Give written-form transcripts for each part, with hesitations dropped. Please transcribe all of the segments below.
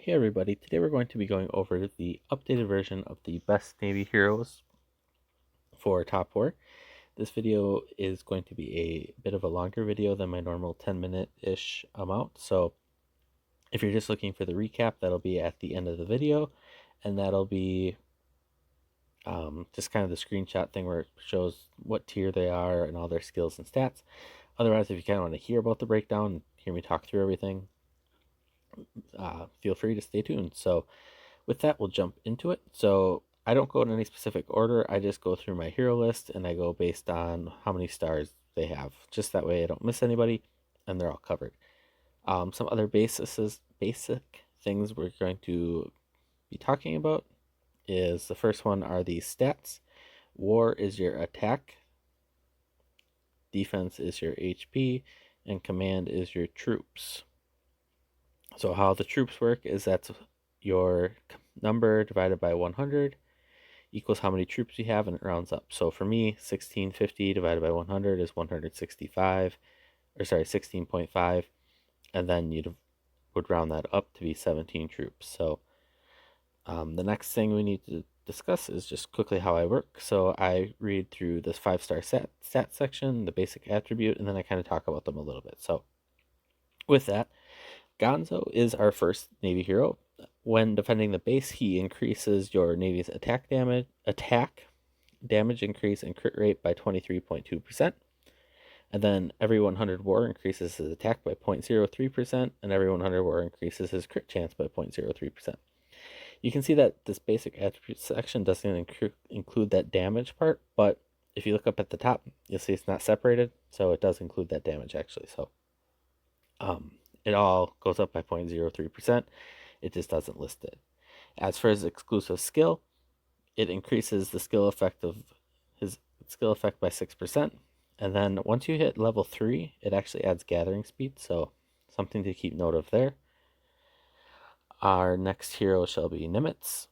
Hey everybody, today we're going to be going over the updated version of the best Navy heroes for Top War. This video is going to be a bit of a longer video than my normal 10-minute-ish amount, so if you're just looking for the recap, that'll be at the end of the video, and that'll be just kind of the screenshot thing where it shows what tier they are and all their skills and stats. Otherwise, if you kind of want to hear about the breakdown and hear me talk through everything, feel free to stay tuned. So with that, we'll jump into it. So I don't go in any specific order. I just go through my hero list and I go based on how many stars they have. Just that way I don't miss anybody and they're all covered. Some other basic things we're going to be talking about is the first one are the stats. War is your attack, defense is your HP, and command is your troops. So how the troops work is that's your number divided by 100 equals how many troops you have, and it rounds up. So for me, 1650 divided by 100 is 165, or sorry, 16.5, and then you would round that up to be 17 troops. So the next thing we need to discuss is just quickly how I work. So I read through this 5-star stat section, the basic attribute, and then I kind of talk about them a little bit. So with that, Gonzo is our first Navy hero. When defending the base, he increases your Navy's attack damage increase and crit rate by 23.2%. And then every 100 war increases his attack by 0.03%, and every 100 war increases his crit chance by 0.03%. You can see that this basic attribute section doesn't include that damage part, but if you look up at the top, you'll see it's not separated, so it does include that damage actually. So it all goes up by 0.03%. It just doesn't list it. As for his exclusive skill, it increases the skill effect of his skill effect by 6%. And then once you hit level 3, it actually adds gathering speed, so something to keep note of there. Our next hero shall be Nimitz.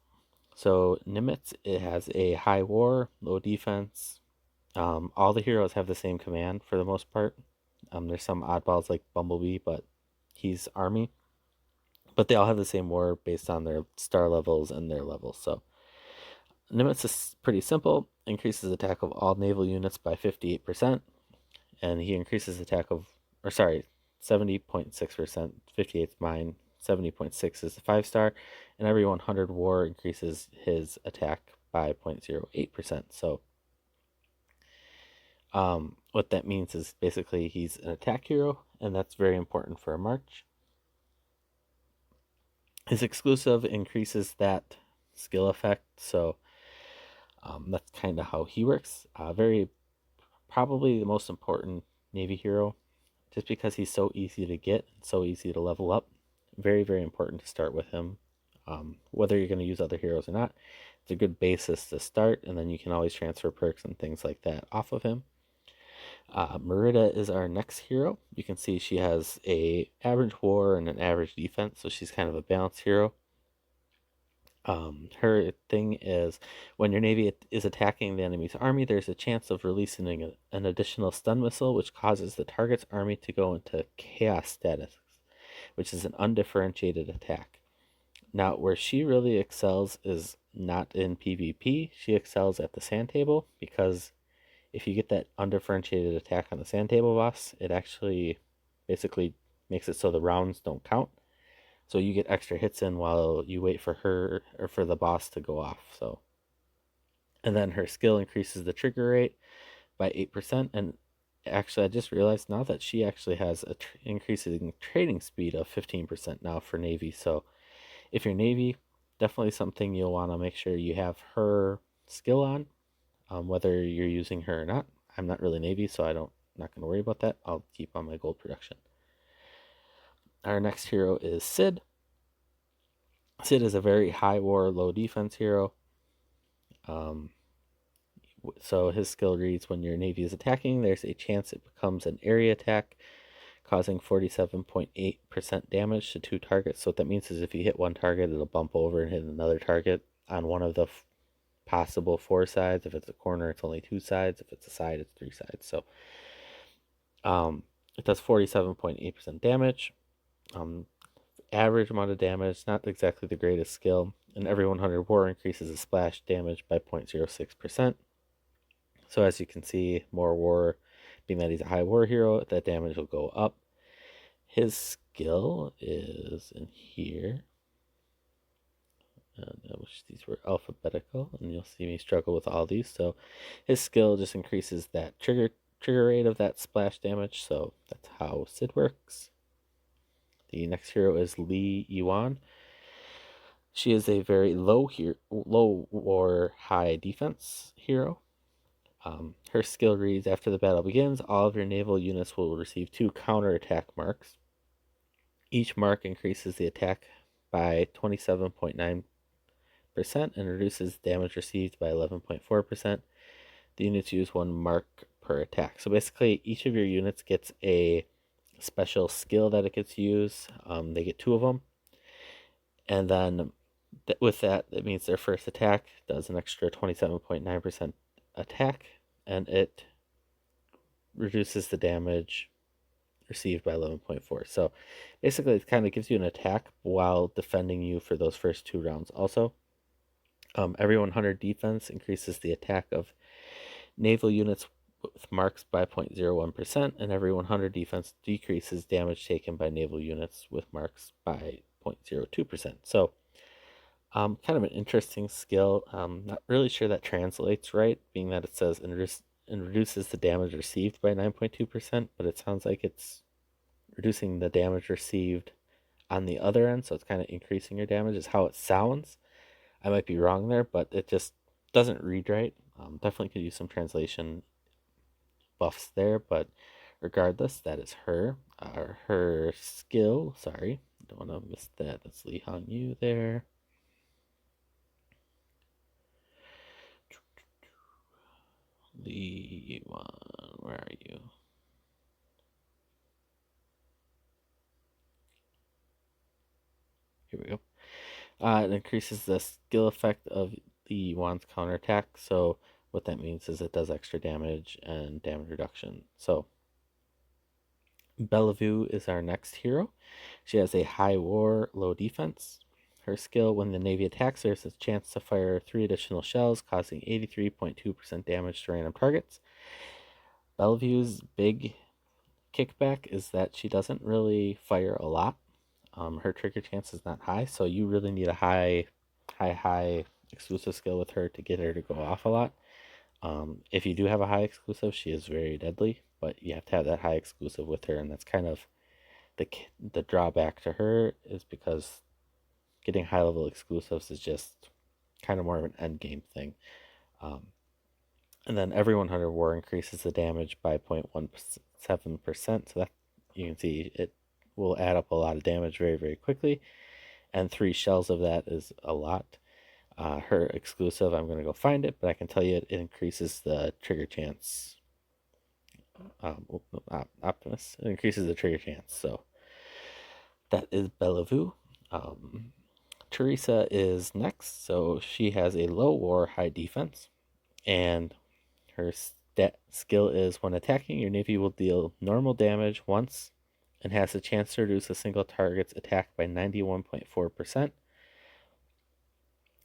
So Nimitz, it has a high war, low defense. All the heroes have the same command for the most part. There's some oddballs like Bumblebee, but he's army. But they all have the same war based on their star levels and their levels. So Nimitz is pretty simple. Increases attack of all naval units by 58%. And he increases attack of, 70.6%. 58 is mine. 70.6 is the 5-star. And every 100 war increases his attack by 0.08%. So what that means is basically he's an attack hero, and that's very important for a march. His exclusive increases that skill effect, so that's kind of how he works. Very probably the most important Navy hero, just because he's so easy to get, so easy to level up. Very, very important to start with him. Whether you're going to use other heroes or not, it's a good basis to start, and then you can always transfer perks and things like that off of him. Murida is our next hero. You can see she has a average war and an average defense, so she's kind of a balanced hero. Her thing is when your Navy is attacking the enemy's army, there's a chance of releasing an additional stun missile, which causes the target's army to go into chaos status, which is an undifferentiated attack. Now, where she really excels is not in PvP. She excels at the sand table, because if you get that undifferentiated attack on the sand table boss, it actually basically makes it so the rounds don't count. So you get extra hits in while you wait for her or for the boss to go off. So, and then her skill increases the trigger rate by 8%. And actually, I just realized now that she actually has a increasing trading speed of 15% now for Navy. So if you're Navy, definitely something you'll want to make sure you have her skill on, whether you're using her or not. I'm not really Navy, so I'm not going to worry about that. I'll keep on my gold production. Our next hero is Sid. Sid is a very high war, low defense hero. So his skill reads, when your Navy is attacking, there's a chance it becomes an area attack, causing 47.8% damage to 2 targets. So what that means is if you hit one target, it'll bump over and hit another target on one of the possible 4 sides. If it's a corner, it's only 2 sides. If it's a side, it's 3 sides. So it does 47.8% damage. average amount of damage, not exactly the greatest skill, and every 100 war increases the splash damage by 0.06%. So as you can see, more war, being that he's a high war hero, that damage will go up. His skill is in here. And I wish these were alphabetical, and you'll see me struggle with all these. So his skill just increases that trigger rate of that splash damage. So that's how Sid works. The next hero is Yuan. She is a very low or high defense hero. Her skill reads: after the battle begins, all of your naval units will receive 2 counterattack marks. Each mark increases the attack by 27.9% and reduces damage received by 11.4%. The units use 1 mark per attack. So basically, each of your units gets a special skill that it gets to use. They get 2 of them. And then with that, it means their first attack does an extra 27.9% attack, and it reduces the damage received by 11.4. So basically, it kind of gives you an attack while defending you for those first 2 rounds. Also, every 100 defense increases the attack of naval units with marks by 0.01%, and every 100 defense decreases damage taken by naval units with marks by 0.02%. So kind of an interesting skill. Not really sure that translates right, being that it says and reduces the damage received by 9.2%, but it sounds like it's reducing the damage received on the other end, so it's kind of increasing your damage is how it sounds. I might be wrong there, but it just doesn't read right. Definitely could use some translation buffs there, but regardless, that is her. Her skill, sorry, don't want to miss that. That's Li Hong Yu there. Li Yuan, where are you? Here we go. It increases the skill effect of the Yuan's counterattack. So what that means is it does extra damage and damage reduction. So Bellavue is our next hero. She has a high war, low defense. Her skill: when the Navy attacks, there's a chance to fire 3 additional shells, causing 83.2% damage to random targets. Bellavue's big kickback is that she doesn't really fire a lot. Her trigger chance is not high, so you really need a high exclusive skill with her to get her to go off a lot. If you do have a high exclusive, she is very deadly, but you have to have that high exclusive with her, and that's kind of the drawback to her, is because getting high level exclusives is just kind of more of an end game thing. And then every 100 war increases the damage by 0.17%, so that you can see it will add up a lot of damage very, very quickly, and 3 shells of that is a lot. Her exclusive, I'm going to go find it, but I can tell you it increases the trigger chance. Optimus, it increases the trigger chance, so that is Bellavue. Teresa is next, so she has a low war, high defense, and her skill is: when attacking, your navy will deal normal damage once and has a chance to reduce a single target's attack by 91.4%.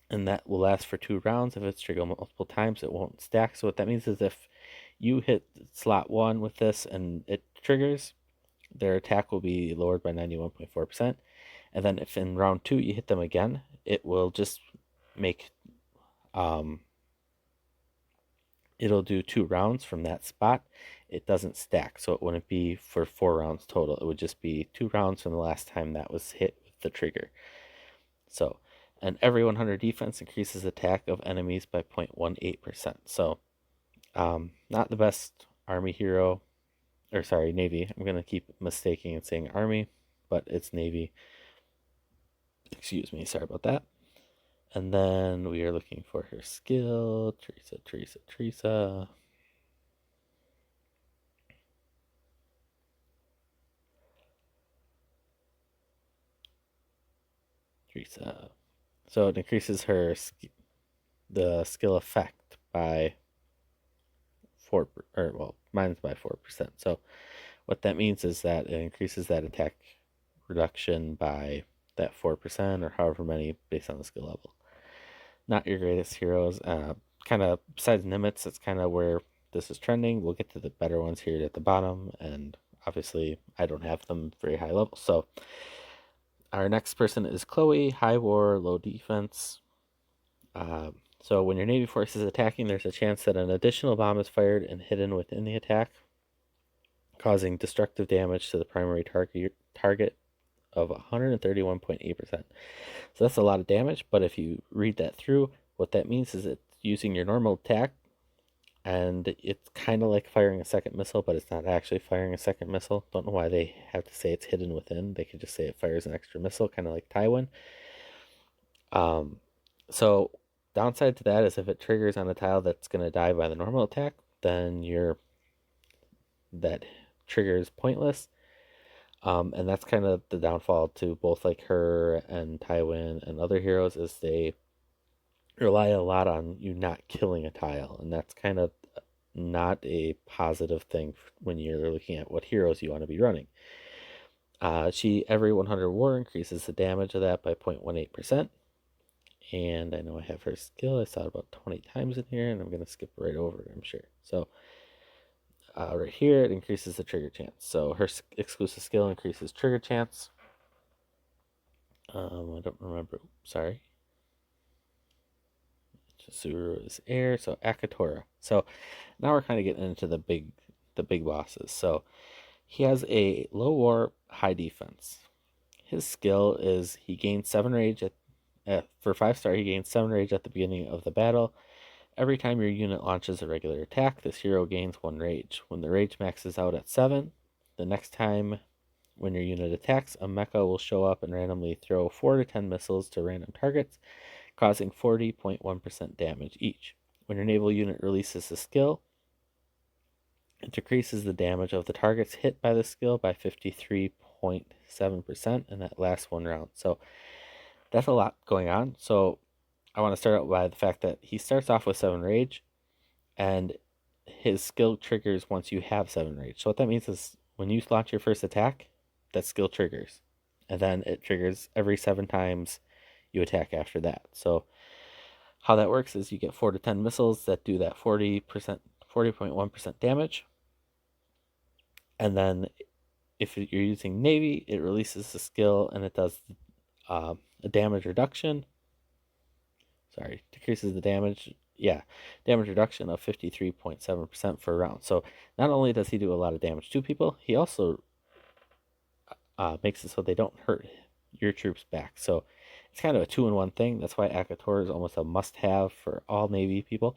And that will last for 2 rounds. If it's triggered multiple times, it won't stack. So what that means is if you hit slot 1 with this and it triggers, their attack will be lowered by 91.4%. And then if in round 2 you hit them again, it will just make it'll do 2 rounds from that spot. It doesn't stack, so it wouldn't be for 4 rounds total. It would just be 2 rounds from the last time that was hit with the trigger. So, and every 100 defense increases attack of enemies by 0.18%. So, not the best army hero, or sorry, navy. I'm gonna keep mistaking and saying army, but it's navy. Excuse me, sorry about that. And then we are looking for her skill. Teresa. So it increases her the skill effect by 4, or well, mine's by 4%. So what that means is that it increases that attack reduction by that 4% or however many based on the skill level. Not your greatest heroes. Kind of besides Nimitz, that's kind of where this is trending. We'll get to the better ones here at the bottom, and obviously I don't have them very high level. So our next person is Chloe, high war, low defense. So when your Navy force is attacking, there's a chance that an additional bomb is fired and hidden within the attack, causing destructive damage to the primary target of 131.8%. So that's a lot of damage, but if you read that through, what that means is it's using your normal attack, and it's kind of like firing a second missile, but it's not actually firing a second missile. Don't know why they have to say it's hidden within. They could just say it fires an extra missile, kind of like Taiwan. So downside to that is if it triggers on a tile that's going to die by the normal attack, then that trigger is pointless. And that's kind of the downfall to both like her and Taiwan and other heroes, is they rely a lot on you not killing a tile, and that's kind of not a positive thing when you're looking at what heroes you want to be running. Every 100 war increases the damage of that by 0.18%. And I know I have her skill. I saw it about 20 times in here, and I'm going to skip right over it, I'm sure. So right here, it increases the trigger chance. So her exclusive skill increases trigger chance. I don't remember. Sorry. Suru is air, so Akatora. So now we're kind of getting into the big bosses. So he has a low war, high defense. His skill is he gains 7 rage for 5-star. He gains 7 rage at the beginning of the battle. Every time your unit launches a regular attack, this hero gains 1 rage. When the rage maxes out at 7, the next time when your unit attacks, a mecha will show up and randomly throw 4 to 10 missiles to random targets, causing 40.1% damage each. When your naval unit releases the skill, it decreases the damage of the targets hit by the skill by 53.7%, and that lasts 1 round. So that's a lot going on. So I want to start out by the fact that he starts off with 7 rage, and his skill triggers once you have 7 rage. So what that means is when you launch your first attack, that skill triggers, and then it triggers every 7 times you attack after that. So how that works is you get 4 to 10 missiles that do that 40.1% damage, and then if you're using Navy, it releases the skill and it does a damage reduction. Sorry, decreases the damage. Yeah, damage reduction of 53.7% for a round. So not only does he do a lot of damage to people, he also makes it so they don't hurt your troops back. So it's kind of a 2-in-1 thing. That's why Akator is almost a must-have for all Navy people.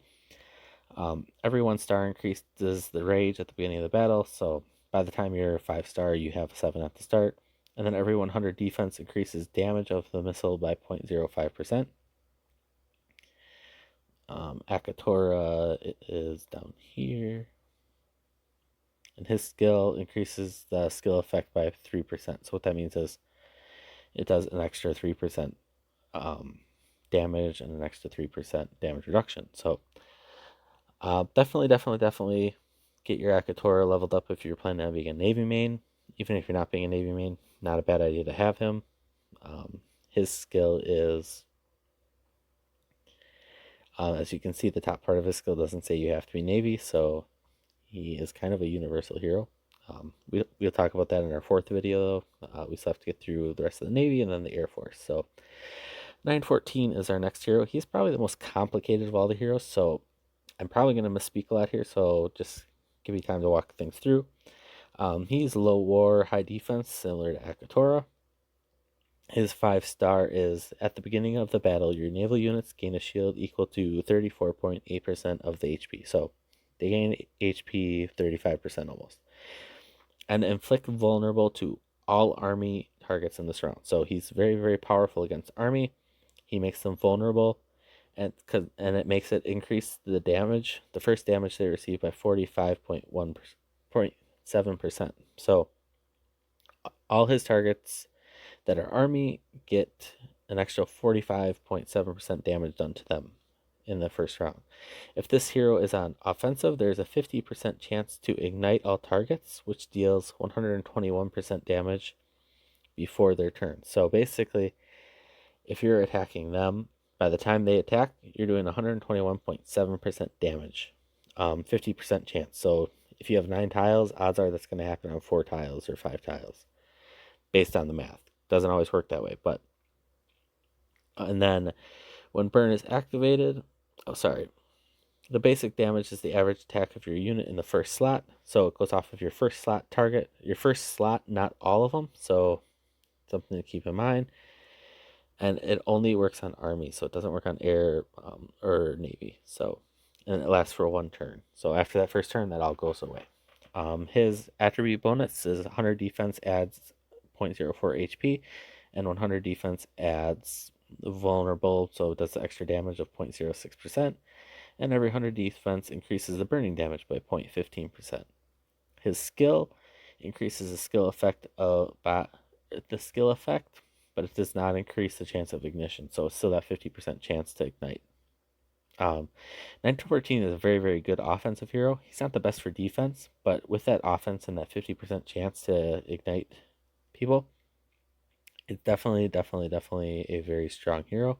Every 1-star increases the rage at the beginning of the battle. So by the time you're 5-star, you have 7 at the start. And then every 100 defense increases damage of the missile by 0.05%. Akatora is down here. And his skill increases the skill effect by 3%. So what that means is it does an extra 3% damage and an extra 3% damage reduction. So definitely get your Akatora leveled up if you're planning on being a Navy main. Even if you're not being a Navy main, not a bad idea to have him. His skill is, as you can see, the top part of his skill doesn't say you have to be Navy, so he is kind of a universal hero. We'll talk about that in our 4th video, though. We still have to get through the rest of the Navy and then the Air Force. So 914 is our next hero. He's probably the most complicated of all the heroes, so I'm probably going to misspeak a lot here, so just give me time to walk things through. He's low war, high defense, similar to Akatora. His 5-star is, at the beginning of the battle, your naval units gain a shield equal to 34.8% of the HP. So they gain HP 35% almost. And inflict vulnerable to all army targets in this round. So he's very, very powerful against army. He makes them vulnerable, and it makes it increase the damage, the first damage they receive, by 45.7%. So all his targets that are army get an extra 45.7% damage done to them in the first round. If this hero is on offensive, there's a 50% chance to ignite all targets, which deals 121% damage before their turn. So basically, if you're attacking them, by the time they attack, you're doing 121.7% damage, 50% chance. So if you have 9 tiles, odds are that's going to happen on 4 tiles or 5 tiles, based on the math. Doesn't always work that way, but and then when burn is activated, the basic damage is the average attack of your unit in the first slot. So it goes off of your first slot target, your first slot, not all of them. So something to keep in mind. And it only works on army, so it doesn't work on air or navy. So, and it lasts for 1 turn. So after that first turn, that all goes away. His attribute bonus is 100 defense adds 0.04 HP, and 100 defense adds vulnerable, so it does the extra damage of 0.06%, and every 100 defense increases the burning damage by 0.15%. His skill increases the skill effect but it does not increase the chance of ignition, so it's still that 50% chance to ignite. 914 is a very, very good offensive hero. He's not the best for defense, but with that offense and that 50% chance to ignite people, it's definitely a very strong hero.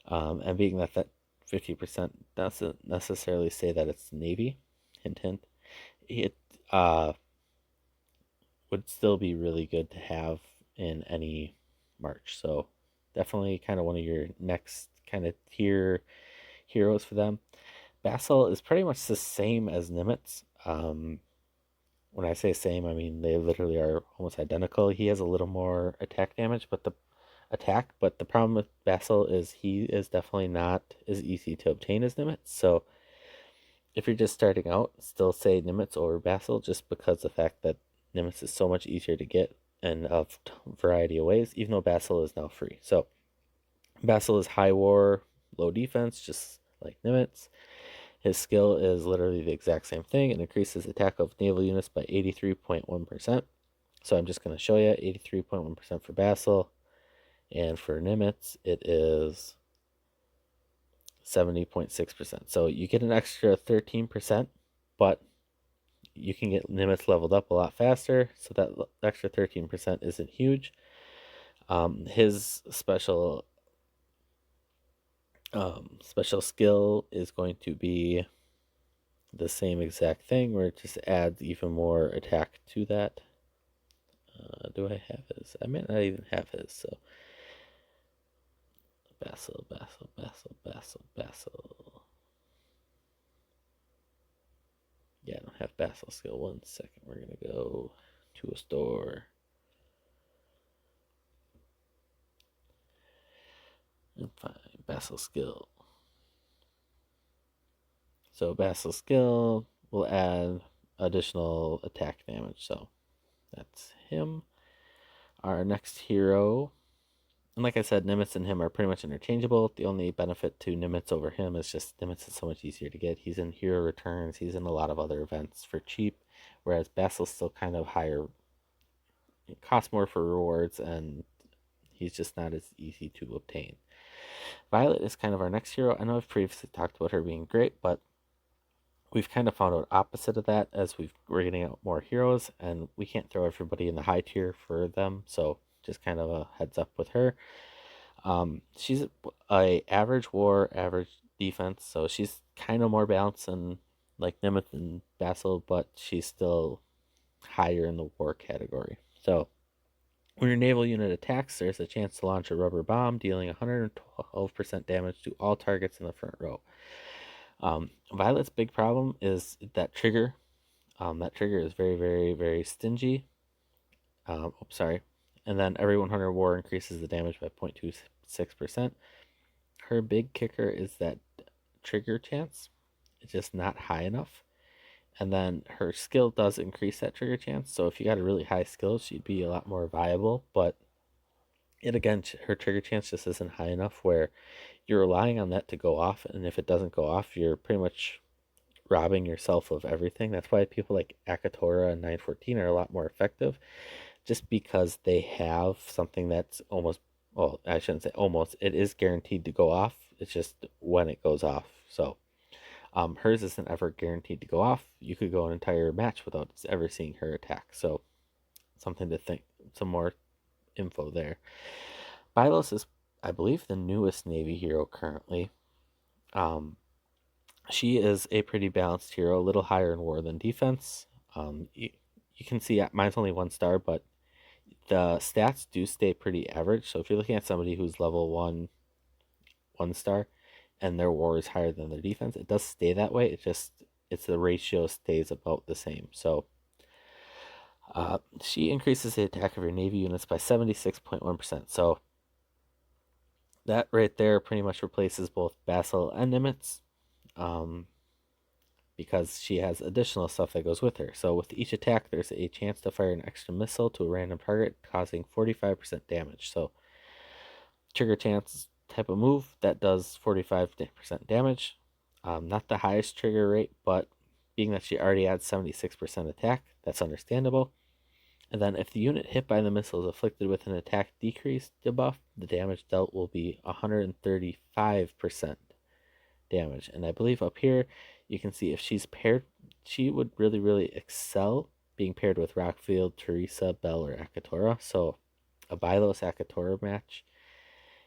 And being that 50% doesn't necessarily say that it's Navy, hint, hint, it would still be really good to have in any march. So definitely kind of one of your next kind of tier heroes for them. Basil is pretty much the same as Nimitz. When I say same, I mean they literally are almost identical. He has a little more attack damage, but the problem with Basil is he is definitely not as easy to obtain as Nimitz. So if you're just starting out, still say Nimitz over Basil, just because the fact that Nimitz is so much easier to get and of variety of ways, even though Basil is now free. So Basil is high war, low defense, just like Nimitz. His skill is literally the exact same thing. It increases attack of naval units by 83.1%. So I'm just going to show you 83.1% for Basil. And for Nimitz, it is 70.6%. So you get an extra 13%, but you can get Nimitz leveled up a lot faster. So that extra 13% isn't huge. His special skill is going to be the same exact thing, where it just adds even more attack to that. Do I have his? I might not even have his. So Basil. Yeah, I don't have Basil skill. 1 second. We're gonna go to a store and find Basil skill. So Basil skill will add additional attack damage. So that's him. Our next hero, and like I said, Nimitz and him are pretty much interchangeable. The only benefit to Nimitz over him is just Nimitz is so much easier to get. He's in hero returns. He's in a lot of other events for cheap, whereas Basil's still kind of higher. It costs more for rewards, and he's just not as easy to obtain. Violet is kind of our next hero. I know I've previously talked about her being great, but we've kind of found out opposite of that as we're getting out more heroes, and we can't throw everybody in the high tier for them. So just kind of a heads up with her. She's a average war, average defense, so she's kind of more balanced than like Nimitz and Basil, but she's still higher in the war category. So when your naval unit attacks, there's a chance to launch a rubber bomb, dealing 112% damage to all targets in the front row. Violet's big problem is that trigger. That trigger is very, very, very stingy. And then every 100 war increases the damage by 0.26%. Her big kicker is that trigger chance. It's just not high enough. And then her skill does increase that trigger chance. So if you got a really high skill, she'd be a lot more viable. But her trigger chance just isn't high enough where you're relying on that to go off. And if it doesn't go off, you're pretty much robbing yourself of everything. That's why people like Akatora and 914 are a lot more effective. Just because they have something that's almost, well, I shouldn't say almost, it is guaranteed to go off. It's just when it goes off. So hers isn't ever guaranteed to go off. You could go an entire match without ever seeing her attack. So something to think, some more info there. Bilos is, I believe, the newest Navy hero currently. She is a pretty balanced hero, a little higher in war than defense. You can see mine's only 1 star, but the stats do stay pretty average. So if you're looking at somebody who's level 1 star, and their war is higher than their defense, it does stay that way. It's the ratio stays about the same. So she increases the attack of your Navy units by 76.1%. So that right there pretty much replaces both Basil and Nimitz, because she has additional stuff that goes with her. So with each attack, there's a chance to fire an extra missile to a random target, causing 45% damage. So trigger chance type of move that does 45% damage. Not the highest trigger rate, but being that she already adds 76% attack, that's understandable. And then if the unit hit by the missile is afflicted with an attack decrease debuff, the damage dealt will be 135% damage. And I believe up here you can see if she's paired, she would really, really excel being paired with Rockfield, Teresa, Bell, or Akatora. So a Bilos Akatora match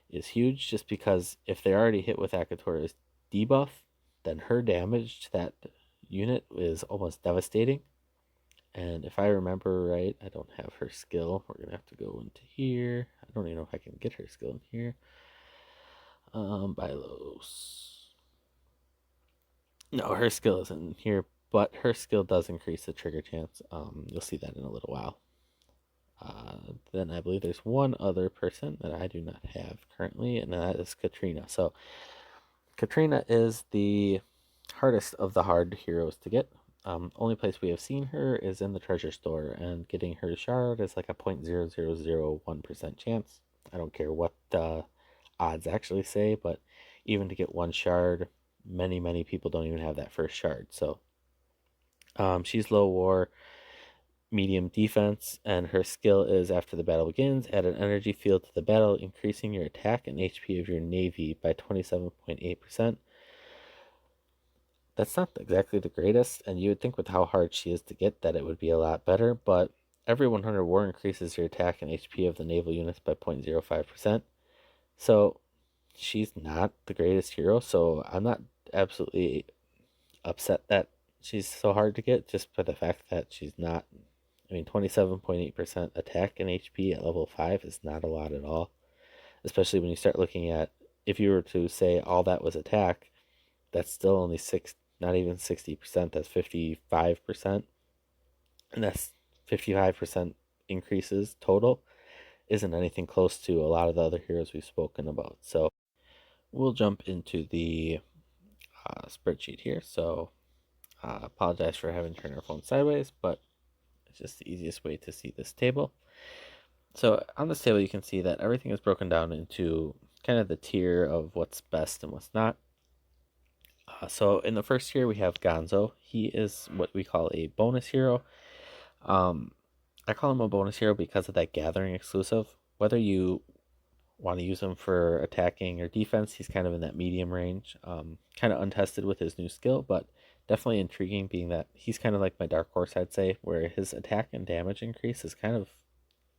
is huge, just because if they're already hit with Akatora's debuff, then her damage to that unit is almost devastating. And if I remember right, I don't have her skill. We're gonna have to go into here. I don't even know if I can get her skill in here. Bilos. No, her skill isn't in here, but her skill does increase the trigger chance. You'll see that in a little while. Then I believe there's one other person that I do not have currently, and that is Katrina. So Katrina is the hardest of the hard heroes to get. Only place we have seen her is in the treasure store, and getting her shard is like a 0.0001% chance. I don't care what the odds actually say, but even to get 1 shard, many people don't even have that first shard. So she's low war, medium defense, and her skill is after the battle begins, add an energy field to the battle, increasing your attack and HP of your Navy by 27.8%. That's not exactly the greatest, and you would think with how hard she is to get that it would be a lot better, but every 100 war increases your attack and HP of the naval units by 0.05%. So she's not the greatest hero, so I'm not absolutely upset that she's so hard to get, just by the fact that she's not. I mean, 27.8% attack and HP at level 5 is not a lot at all, especially when you start looking at, if you were to say all that was attack, that's still only not even 60%, that's 55%. And that's 55% increases total. Isn't anything close to a lot of the other heroes we've spoken about. So we'll jump into the spreadsheet here. So apologize for having turned our phone sideways, but it's just the easiest way to see this table. So on this table, you can see that everything is broken down into kind of the tier of what's best and what's not. So in the first tier, we have Gonzo. He is what we call a bonus hero. I call him a bonus hero because of that gathering exclusive. Whether you want to use him for attacking or defense, he's kind of in that medium range. Kind of untested with his new skill, but definitely intriguing, being that he's kind of like my dark horse, I'd say, where his attack and damage increase is kind of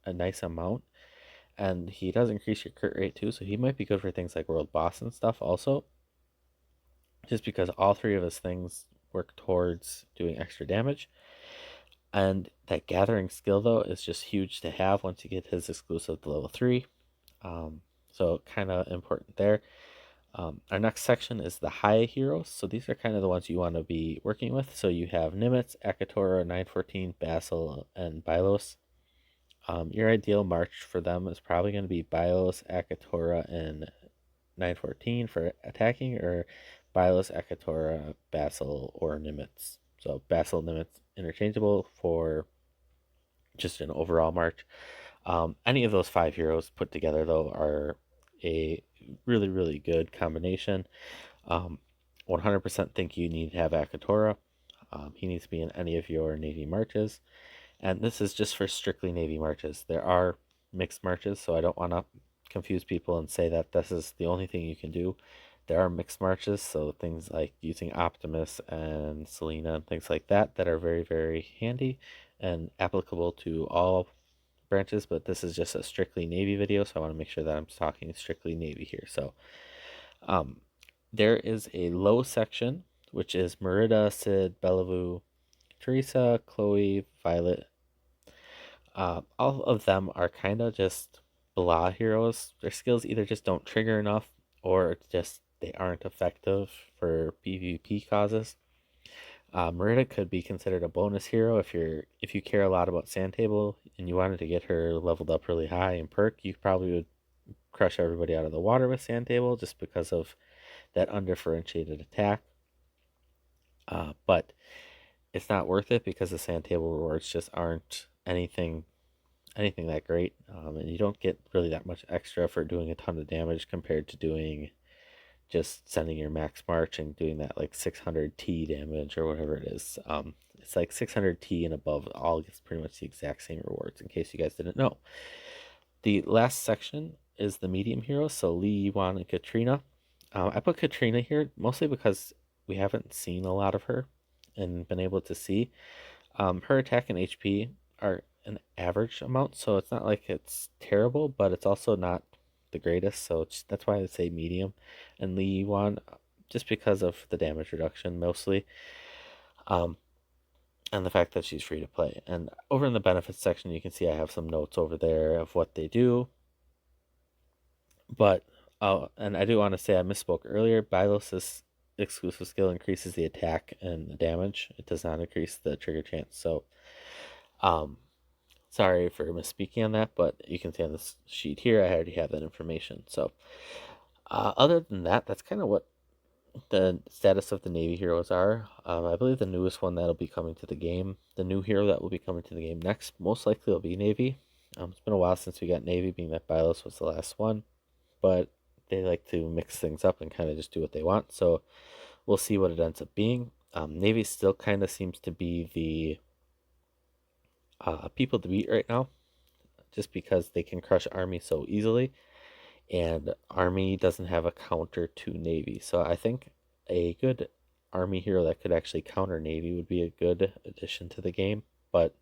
a nice amount. And he does increase your crit rate too, so he might be good for things like world boss and stuff also, just because all 3 of his things work towards doing extra damage. And that gathering skill, though, is just huge to have once you get his exclusive to level 3. So kind of important there. Our next section is the high heroes. So these are kind of the ones you want to be working with. So you have Nimitz, Akatora, 914, Basil, and Bilos. Your ideal march for them is probably going to be Bilos, Akatora, and 914 for attacking, or Bilos, Akatora, Basil, or Nimitz. So Basil, Nimitz interchangeable for just an overall march. Any of those 5 heroes put together, though, are a really good combination. 100% think you need to have Akatora. He needs to be in any of your Navy marches. And this is just for strictly Navy marches. There are mixed marches, so I don't want to confuse people and say that this is the only thing you can do. There are mixed marches, so things like using Optimus and Selena and things like that are very handy and applicable to all branches, but this is just a strictly Navy video, so I want to make sure that I'm talking strictly Navy here. So there is a low section, which is Murida, Sid, Bellavue, Teresa, Chloe, Violet. All of them are kind of just blah heroes. Their skills either just don't trigger enough, or just they aren't effective for PvP causes. Murida could be considered a bonus hero if you care a lot about Sand Table and you wanted to get her leveled up really high in perk. You probably would crush everybody out of the water with Sand Table just because of that undifferentiated attack. But it's not worth it because the Sand Table rewards just aren't anything that great, and you don't get really that much extra for doing a ton of damage compared to doing just sending your max march and doing that like 600 T damage or whatever it is. It's like 600 T and above all gets pretty much the exact same rewards, in case you guys didn't know. The last section is the medium heroes, so Lee, Yuan, and Katrina. I put Katrina here mostly because we haven't seen a lot of her and been able to see. Her attack and HP are an average amount, so it's not like it's terrible, but it's also not the greatest, so that's why I say medium. And Lee Yuan, just because of the damage reduction mostly, and the fact that she's free to play. And over in the benefits section, you can see I have some notes over there of what they do. But and I do want to say I misspoke earlier. Bilos' exclusive skill increases the attack and the damage. It does not increase the trigger chance. So, sorry for misspeaking on that, but you can see on this sheet here, I already have that information. So, other than that, that's kind of what the status of the Navy heroes are. I believe the newest one that'll be coming to the game, the new hero that will be coming to the game next, most likely will be Navy. It's been a while since we got Navy, being that Bilos was the last one, but they like to mix things up and kind of just do what they want. So we'll see what it ends up being. Navy still kind of seems to be the people to beat right now, just because they can crush Army so easily, and Army doesn't have a counter to Navy. So I think a good Army hero that could actually counter Navy would be a good addition to the game. But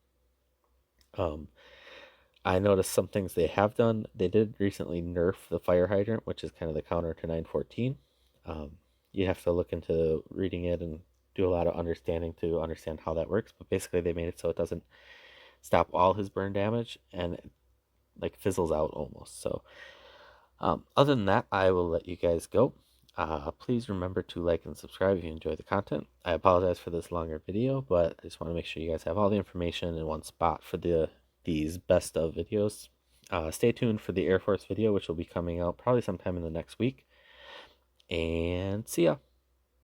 I noticed some things they have done. They did recently nerf the fire hydrant, which is kind of the counter to 914. You have to look into reading it and do a lot of understanding to understand how that works. But basically, they made it so it doesn't stop all his burn damage and it, like, fizzles out almost. So other than that, I will let you guys go. Please remember to like and subscribe if you enjoy the content. I apologize for this longer video, but I just want to make sure you guys have all the information in one spot for these best of videos. Stay tuned for the Air Force video, which will be coming out probably sometime in the next week. And see ya.